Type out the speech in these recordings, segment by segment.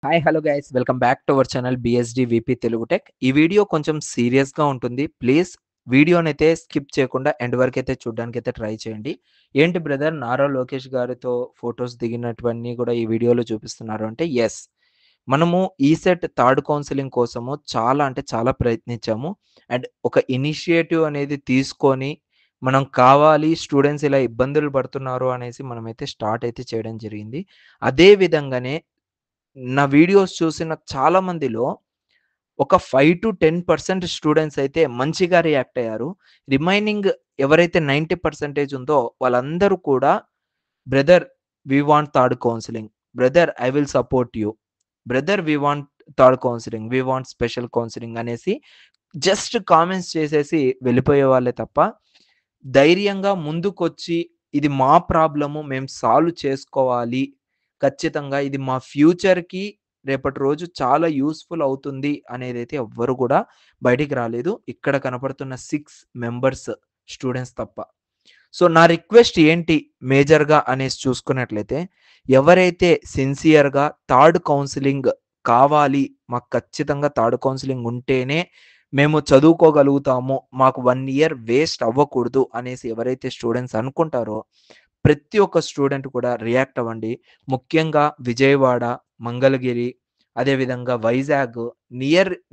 Hi hello guys welcome back to our channel BSD VP Telugu tech. ఈ video కొంచెం సీరియస్గా ఉంటుంది. ప్లీజ్ వీడియోనైతే స్కిప్ చేయకుండా ఎండ్ వరకు అయితే చూడడానికి అయితే ట్రై చేయండి. ఏంటి బ్రదర్ నారా లోకేష్ గారితో ఫొటోస్ దిగినటువన్నీ కూడా ఈ వీడియోలో చూపిస్తున్నారు అంటే ఎస్, మనము ఈసెట్ థర్డ్ కౌన్సిలింగ్ కోసము చాలా అంటే చాలా ప్రయత్నించాము. అండ్ ఒక ఇనిషియేటివ్ అనేది తీసుకొని మనం కావాలి స్టూడెంట్స్ ఇలా ఇబ్బందులు పడుతున్నారు అనేసి మనమైతే స్టార్ట్ అయితే చేయడం జరిగింది. అదే విధంగానే నా వీడియోస్ చూసిన చాలా మందిలో ఒక 5-10% స్టూడెంట్స్ అయితే మంచిగా రియాక్ట్ అయ్యారు. రిమైనింగ్ ఎవరైతే 90% ఉందో వాళ్ళందరూ కూడా brother we want third counselling. Brother I will support you. Brother we want third counselling. We want special counselling అనేసి జస్ట్ కామెంట్స్ చేసేసి వెళ్ళిపోయే వాళ్ళే తప్ప, ధైర్యంగా ముందుకొచ్చి ఇది మా ప్రాబ్లము మేము సాల్వ్ చేసుకోవాలి. ఖచ్చితంగా ఇది మా ఫ్యూచర్‌కి రేపటి రోజు చాలా యూజ్‌ఫుల్ అవుతుంది అనేదైతే ఎవ్వరు గూడా బయటికి రాలేదు. ఇక్కడ కనపడుతున్న 6 మెంబర్స్ స్టూడెంట్స్ తప్ప. సో, నా రిక్వెస్ట్ ఏంటి మేజర్‌గా అనేసి చూసుకున్నట్లయితే, ఎవరైతే సిన్సియర్‌గా థర్డ్ కౌన్సెలింగ్ కావాలి, మాకు ఖచ్చితంగా థర్డ్ కౌన్సెలింగ్ ఉంటేనే మేము చదువుకోగలుగుతాము, మాకు 1 ఇయర్ వేస్ట్ అవ్వకూడదు అనేసి ఎవరైతే స్టూడెంట్స్ అనుకుంటారో, ప్రతి ఒక్క స్టూడెంట్ కూడా రియాక్ట్ అవ్వండి. ముఖ్యంగా విజయవాడ, మంగళగిరి, అదేవిధంగా వైజాగ్,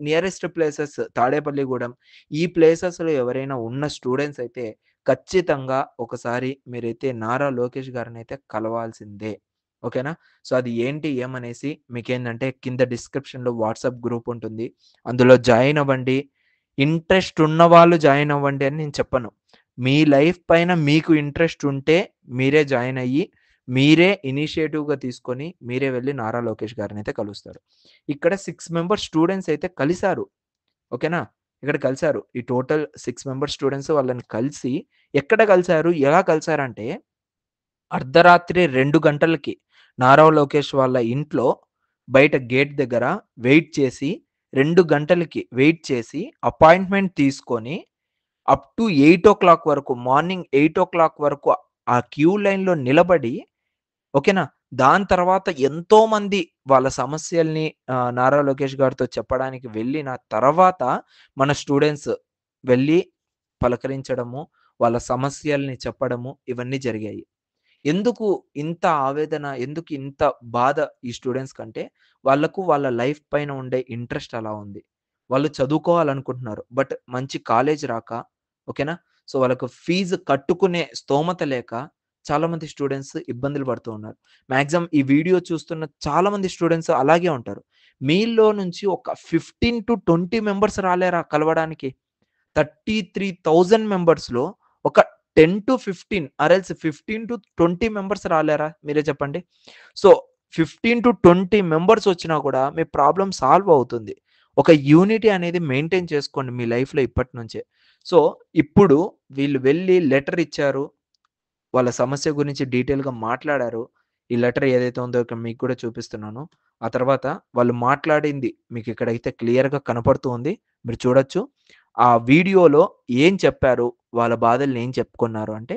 నియరెస్ట్ ప్లేసెస్ తాడేపల్లిగూడెం, ఈ ప్లేసెస్‌లో ఎవరైనా ఉన్న స్టూడెంట్స్ అయితే ఖచ్చితంగా ఒకసారి మీరైతే నారా లోకేష్ గారినైతే కలవాల్సిందే. ఓకేనా? సో, అది ఏంటి, ఏమనేసి మీకేందంటే కింద డిస్క్రిప్షన్‌లో వాట్సాప్ గ్రూప్ ఉంటుంది. అందులో జాయిన్ అవ్వండి. ఇంట్రెస్ట్ ఉన్నవాళ్ళు జాయిన్ అవ్వండి అని నేను చెప్పను. మీ లైఫ్ పైన మీకు ఇంట్రెస్ట్ ఉంటే మీరే జాయిన్ అయ్యి, మీరే ఇనిషియేటివ్‌గా తీసుకొని, మీరే వెళ్లి నారా లోకేష్ గారినైతే కలుస్తారు. ఇక్కడ 6 మెంబర్స్ స్టూడెంట్స్ అయితే కలిసారు. ఓకేనా? ఇక్కడ కలిసారు. ఈ టోటల్ 6 మెంబర్స్ స్టూడెంట్స్ వాళ్ళని కలిసి ఎక్కడ కలిసారు? ఎలా కలిసారంటే అర్ధరాత్రి 2 గంటలకి నారా లోకేష్ వాళ్ళ ఇంట్లో బయట గేట్ దగ్గర వెయిట్ చేసి, 2 గంటలకి వెయిట్ చేసి అపాయింట్‌మెంట్ తీసుకొని అప్ టు 8:00 వరకు, మార్నింగ్ 8:00 వరకు ఆ క్యూ లైన్‌లో నిలబడి, ఓకేనా? దాని తర్వాత ఎంతోమంది వాళ్ళ సమస్యల్ని నారా లోకేష్ గారితో చెప్పడానికి వెళ్ళిన తర్వాత మన స్టూడెంట్స్ వెళ్ళి పలకరించడము, వాళ్ళ సమస్యల్ని చెప్పడము ఇవన్నీ జరిగాయి. ఎందుకు ఇంత ఆవేదన? ఎందుకు ఇంత బాధ ఈ స్టూడెంట్స్ కంటే, వాళ్ళకు వాళ్ళ లైఫ్ పైన ఉండే ఇంట్రెస్ట్ అలా ఉంది. వాళ్ళు చదువుకోవాలనుకుంటున్నారు. బట్ మంచి కాలేజ్ రాక, ఓకేనా? సో, వాళ్ళకు ఫీజు కట్టుకునే స్తోమత లేక చాలామంది స్టూడెంట్స్ ఇబ్బందులు పడుతూ ఉన్నారు. మాక్సిమం ఈ వీడియో చూస్తున్న చాలామంది స్టూడెంట్స్ అలాగే ఉంటారు. మీలో నుంచి ఒక 15-20 మెంబర్స్ రాలేరా కలవడానికి? 33,000 మెంబర్స్‌లో ఒక 10-15 ఆర్ ఎల్స్ 15-20 మెంబర్స్ రాలేరా? మీరే చెప్పండి. సో, 15-20 మెంబర్స్ వచ్చినా కూడా మీ ప్రాబ్లమ్ సాల్వ్ అవుతుంది. ఒక యూనిటీ అనేది మెయింటైన్ చేసుకోండి మీ లైఫ్‌లో ఇప్పటి నుంచే. సో, ఇప్పుడు వీళ్ళు వెళ్లి లెటర్ ఇచ్చారు. వాళ్ళ సమస్య గురించి డీటెయిల్‌గా మాట్లాడారు. ఈ లెటర్ ఏదైతే ఉందో ఇక్కడ మీకు కూడా చూపిస్తున్నాను. ఆ తర్వాత వాళ్ళు మాట్లాడింది మీకిక్కడైతే క్లియర్‌గా కనపడుతూ ఉంది. మీరు చూడొచ్చు. ఆ వీడియోలో ఏం చెప్పారు? వాళ్ళ బాధల్ని ఏం చెప్పుకున్నారు అంటే,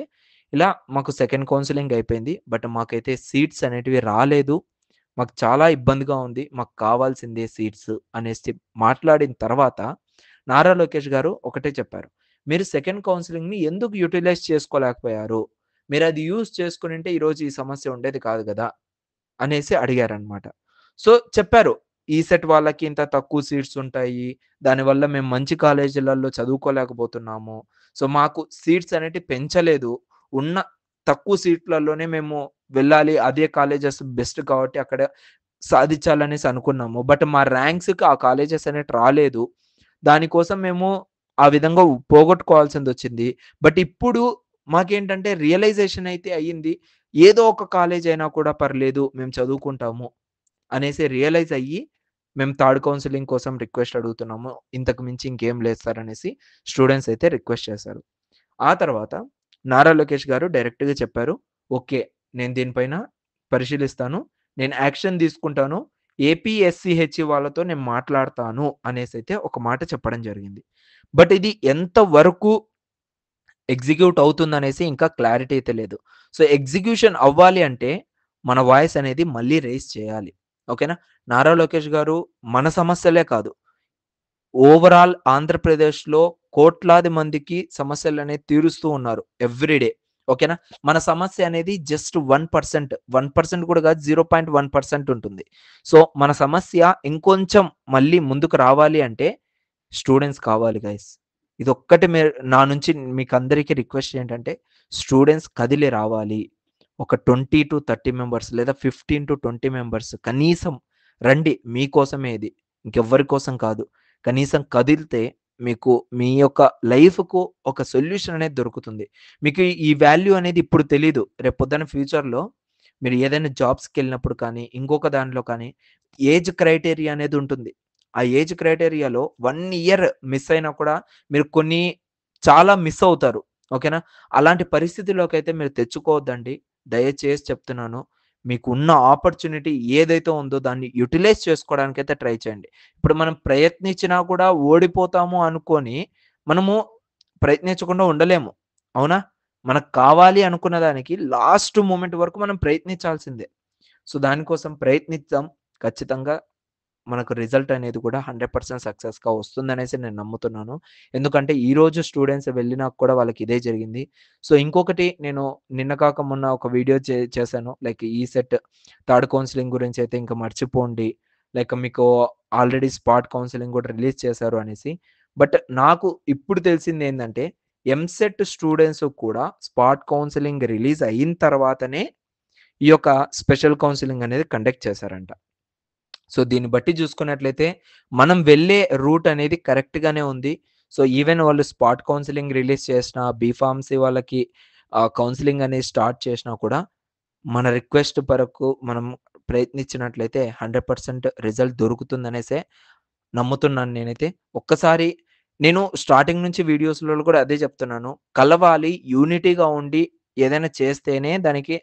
ఇలా మాకు సెకండ్ కౌన్సెలింగ్ అయిపోయింది. బట్ మాకైతే సీట్స్ అనేటివి రాలేదు. మాకు చాలా ఇబ్బందిగా ఉంది. మాకు కావాల్సిందే సీట్స్ అనేసి మాట్లాడిన తర్వాత నారా లోకేష్ గారు ఒకటే చెప్పారు. మీరు సెకండ్ కౌన్సెలింగ్‌ని ఎందుకు యుటిలైజ్ చేసుకోలేకపోయారు? మీరది యూజ్ చేసుకొనుంటే ఈరోజు ఈ సమస్య ఉండేది కాదు గదా! అనేసి అడిగారనమాట. సో, చెప్పారు. ఈసెట్ వాళ్ళకి ఇంత తక్కువ సీట్స్ ఉంటాయి. దానివల్ల మేము మంచి కాలేజీలలో చదువుకోలేకపోతున్నాము. సో, మాకు సీట్స్ అనేటివి పెంచలేదు. ఉన్న తక్కువ సీట్లలోనే మేము వెళ్ళాలి. అదే కాలేజెస్ బెస్ట్ కాబట్టి అక్కడ సాధించాలనేసి అనుకున్నాము. బట్ మా ర్యాంక్స్‌కి ఆ కాలేజెస్ అనేటివి రాలేదు. దానికోసం మేము ఆ విధంగా పోగొట్టుకోవాల్సిందొచ్చింది. బట్ ఇప్పుడు మాకేంటంటే రియలైజేషన్ అయితే అయ్యింది. ఏదో ఒక కాలేజ్ అయినా కూడా పర్లేదు, మేము చదువుకుంటాము అనేసి రియలైజ్ అయ్యి, మేము థర్డ్ కౌన్సెలింగ్ కోసం రిక్వెస్ట్ అడుగుతున్నాము. ఇంతకు మించి ఇంకేం లేదు సార్ అనేసి స్టూడెంట్స్ అయితే రిక్వెస్ట్ చేశారు. ఆ తర్వాత నారా లోకేష్ గారు డైరెక్ట్‌గా చెప్పారు. ఓకే. నేను దీనిపైన పరిశీలిస్తాను. నేను యాక్షన్ తీసుకుంటాను. ఏపీఎస్‌సీహెచ్ వాళ్ళతో నేను మాట్లాడతాను అనేసైతే ఒక మాట చెప్పడం జరిగింది. బట్ ఇది ఎంత వరకు ఎగ్జిక్యూట్ అవుతుందనేసి ఇంకా క్లారిటీ అయితే లేదు. సో, ఎగ్జిక్యూషన్ అవ్వాలి అంటే మన వాయిస్ అనేది మళ్ళీ రైజ్ చేయాలి. ఓకేనా? నారా లోకేష్ గారు మన సమస్యలే కాదు, ఓవరాల్ ఆంధ్రప్రదేశ్‌లో కోట్లాది మందికి సమస్యలనేవి తీరుస్తూ ఉన్నారు ఎవ్రీ డే. ఓకేనా? మన సమస్య అనేది జస్ట్ 1%, 1% కూడా కాదు, 0.1% ఉంటుంది. సో, మన సమస్య ఇంకొంచెం మళ్ళీ ముందుకు రావాలి అంటే స్టూడెంట్స్ కావాలి గైస్. ఇదొక్కటి నా నుంచి మీకందరికి రిక్వెస్ట్ ఏంటంటే, స్టూడెంట్స్ కదిలి రావాలి. ఒక 20-30 మెంబర్స్ లేదా 15-20 మెంబర్స్ కనీసం రండి. మీకోసమే ఇది. ఇంకెవ్వరి కోసం కాదు. కనీసం కదిలితే మీకు మీ యొక్క లైఫ్‌కు ఒక సొల్యూషన్ అనేది దొరుకుతుంది. మీకు ఈ వాల్యూ అనేది ఇప్పుడు తెలీదు. రేపొద్దున ఫ్యూచర్‌లో మీరు ఏదైనా జాబ్స్‌కెళ్ళినప్పుడు కానీ, ఇంకొక దాంట్లో కానీ ఏజ్ క్రైటీరియా అనేది ఉంటుంది. ఆ ఏజ్ క్రైటీరియాలో 1 ఇయర్ మిస్ అయినా కూడా మీరు కొన్ని చాలా మిస్ అవుతారు. ఓకేనా? అలాంటి పరిస్థితిలోకైతే మీరు తెచ్చుకోవద్దండి. దయచేసి చెప్తున్నాను. మీకున్న ఆపర్చునిటీ ఏదైతే ఉందో దాన్ని యుటిలైజ్ చేసుకోవడానికైతే ట్రై చేయండి. ఇప్పుడు మనం ప్రయత్నించినా కూడా ఓడిపోతాము అనుకోని మనము ప్రయత్నించకుండా ఉండలేము. అవునా? మనకు కావాలి అనుకున్న దానికి లాస్ట్ మొమెంట్ వరకు మనం ప్రయత్నించాల్సిందే. సో, దానికోసం ప్రయత్నిద్దాం. ఖచ్చితంగా మనకు రిజల్ట్ అనేది కూడా 100% సక్సెస్‌గా వస్తుందనేసి నేను నమ్ముతున్నాను. ఎందుకంటే ఈరోజు స్టూడెంట్స్ వెళ్ళినా కూడా వాళ్ళకి ఇదే జరిగింది. సో, ఇంకొకటి నేను నిన్న కాక మొన్న ఒక వీడియో చేశాను. లైక్ ఈసెట్ థర్డ్ కౌన్సెలింగ్ గురించైతే ఇంక మర్చిపోండి. లైక్ మీకు ఆల్రెడీ స్పాట్ కౌన్సెలింగ్ కూడా రిలీజ్ చేశారు అనేసి. బట్ నాకు ఇప్పుడు తెలిసిందేందంటే ఎంసెట్ స్టూడెంట్స్ కూడా స్పాట్ కౌన్సెలింగ్ రిలీజ్ అయిన తర్వాతనే ఈ యొక్క స్పెషల్ కౌన్సెలింగ్ అనేది కండక్ట్ చేశారంట. సో, దీన్ని బట్టి చూసుకున్నట్లయితే మనం వెళ్ళే రూట్ అనేది కరెక్ట్‌గానే ఉంది. సో, ఈవెన్ వాళ్ళు స్పాట్ కౌన్సెలింగ్ రిలీజ్ చేసినా, బీఫార్మసీ వాళ్ళకి కౌన్సెలింగ్ అనేది స్టార్ట్ చేసినా కూడా మన రిక్వెస్ట్ వరకు మనం ప్రయత్నించినట్లయితే 100% రిజల్ట్ దొరుకుతుందనేసే నమ్ముతున్నాను నేనైతే. ఒక్కసారి నేను స్టార్టింగ్ నుంచి వీడియోస్‌లలో కూడా అదే చెప్తున్నాను. కలవాలి, యూనిటీగా ఉండి ఏదైనా చేస్తేనే దానికి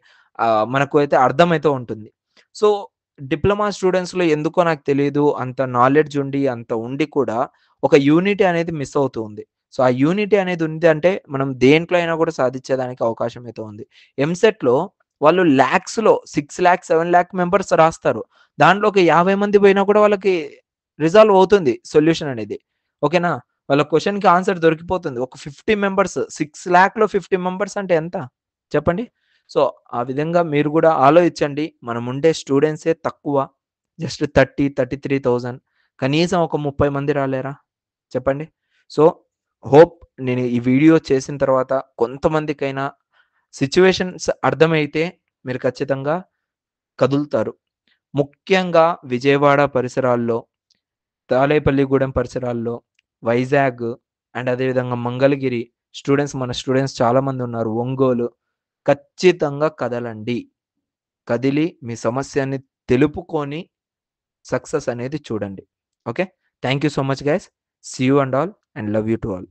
మనకు అయితే అర్థమైతూ ఉంటుంది. సో, డిప్లొమా స్టూడెంట్స్‌లో ఎందుకో నాకు తెలీదు. అంత నాలెడ్జ్ ఉండి, అంత ఉండి కూడా ఒక యూనిటీ అనేది మిస్ అవుతూ ఉంది. సో, ఆ యూనిటీ అనేది ఉంది అంటే మనం దేంట్లో అయినా కూడా సాధించేదానికి అవకాశం అయితే ఉంది. ఎంసెట్‌లో వాళ్ళు లాక్స్‌లో 6,00,000, 7,00,000 మెంబర్స్ రాస్తారు. దాంట్లో ఒక 50 మంది పోయినా కూడా వాళ్ళకి రిజాల్వ్ అవుతుంది సొల్యూషన్ అనేది. ఓకేనా? వాళ్ళ క్వెషన్‌కి ఆన్సర్ దొరికిపోతుంది. ఒక 50 మెంబర్స్, 6,00,000లో 50 మెంబర్స్ అంటే ఎంత? చెప్పండి. సో, ఆ విధంగా మీరు గూడా ఆలోచించండి. మనముండే స్టూడెంట్సే తక్కువ. జస్ట్ 30, 33,000 కనీసం ఒక 30 మంది రాలేరా? చెప్పండి. సో, హోప్ నేను ఈ వీడియో చేసిన తర్వాత కొంతమందికైనా సిట్యుయేషన్స్ అర్థమైతే మీరు ఖచ్చితంగా కదులుతారు. ముఖ్యంగా విజయవాడ పరిసరాల్లో, తాడేపల్లిగూడెం పరిసరాల్లో, వైజాగ్ అండ్ అదే విధంగా మంగళగిరి మన స్టూడెంట్స్ చాలామందున్నారు. ఒంగోలు ఖచ్చితంగా కదలండి. కదిలి మీ సమస్యని తెలుపుకొని సక్సెస్ అనేది చూడండి. Okay. Thank you so much guys. See you and all and love you to all.